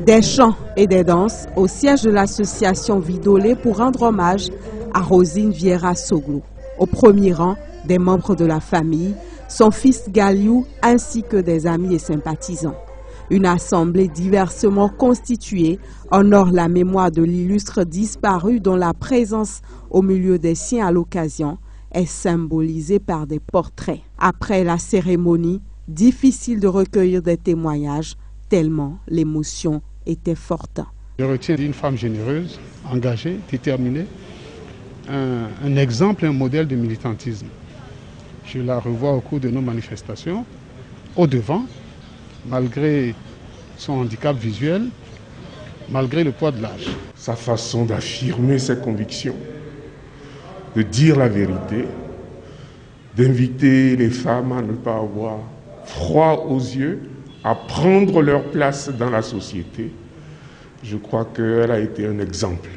Des chants et des danses au siège de l'association Vidolé pour rendre hommage à Rosine Vieira Soglo. Au premier rang, des membres de la famille, son fils Galiou ainsi que des amis et sympathisants. Une assemblée diversement constituée honore la mémoire de l'illustre disparu dont la présence au milieu des siens à l'occasion est symbolisée par des portraits. Après la cérémonie, difficile de recueillir des témoignages tellement l'émotion était forte. Je retiens une femme généreuse, engagée, déterminée, un exemple, un modèle de militantisme. Je la revois au cours de nos manifestations, au devant, malgré son handicap visuel, malgré le poids de l'âge. Sa façon d'affirmer ses convictions, de dire la vérité, d'inviter les femmes à ne pas avoir froid aux yeux, à prendre leur place dans la société. Je crois qu'elle a été un exemple.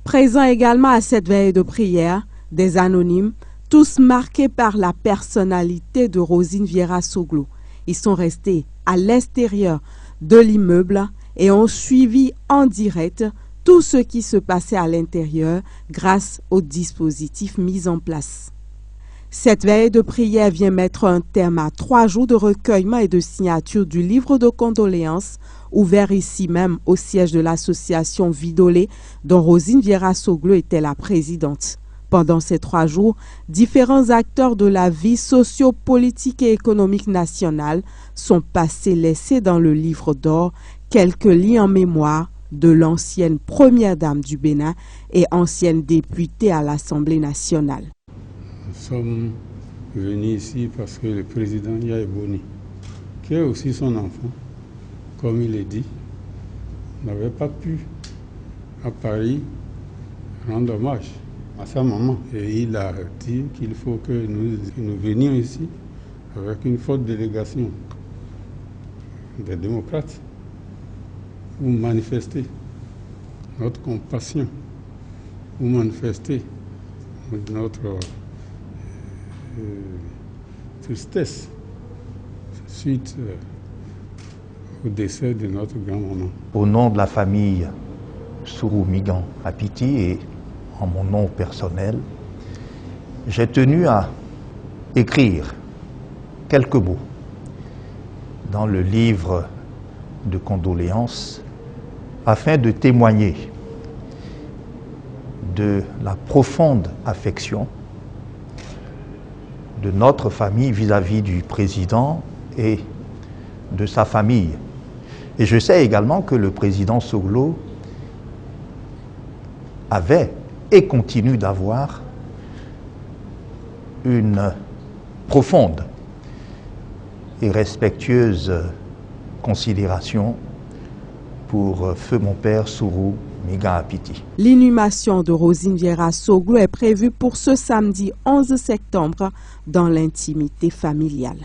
Présents également à cette veille de prière, des anonymes, tous marqués par la personnalité de Rosine Vieira Soglo. Ils sont restés à l'extérieur de l'immeuble et ont suivi en direct tout ce qui se passait à l'intérieur grâce au dispositif mis en place. Cette veille de prière vient mettre un terme à 3 jours de recueillement et de signature du livre de condoléances ouvert ici même au siège de l'association Vidolé dont Rosine Vieira Soglo était la présidente. Pendant ces 3 jours, différents acteurs de la vie socio-politique et économique nationale sont passés laissés dans le livre d'or quelques lignes en mémoire de l'ancienne première dame du Bénin et ancienne députée à l'Assemblée nationale. Nous sommes venus ici parce que le président Yaya Boni, qui est aussi son enfant, comme il est dit, n'avait pas pu à Paris rendre hommage à sa maman. Et il a dit qu'il faut que nous venions ici avec une forte délégation des démocrates pour manifester notre compassion, pour manifester notre tristesse suite au décès de notre grand-maman. Au nom de la famille Sourou Migan Apiti et en mon nom personnel, j'ai tenu à écrire quelques mots dans le livre de condoléances afin de témoigner de la profonde affection de notre famille vis-à-vis du président et de sa famille. Et je sais également que le président Soglo avait et continue d'avoir une profonde et respectueuse considération pour feu mon père Sourou Migan Apiti. L'inhumation de Rosine Vieira Soglo est prévue pour ce samedi 11 septembre dans l'intimité familiale.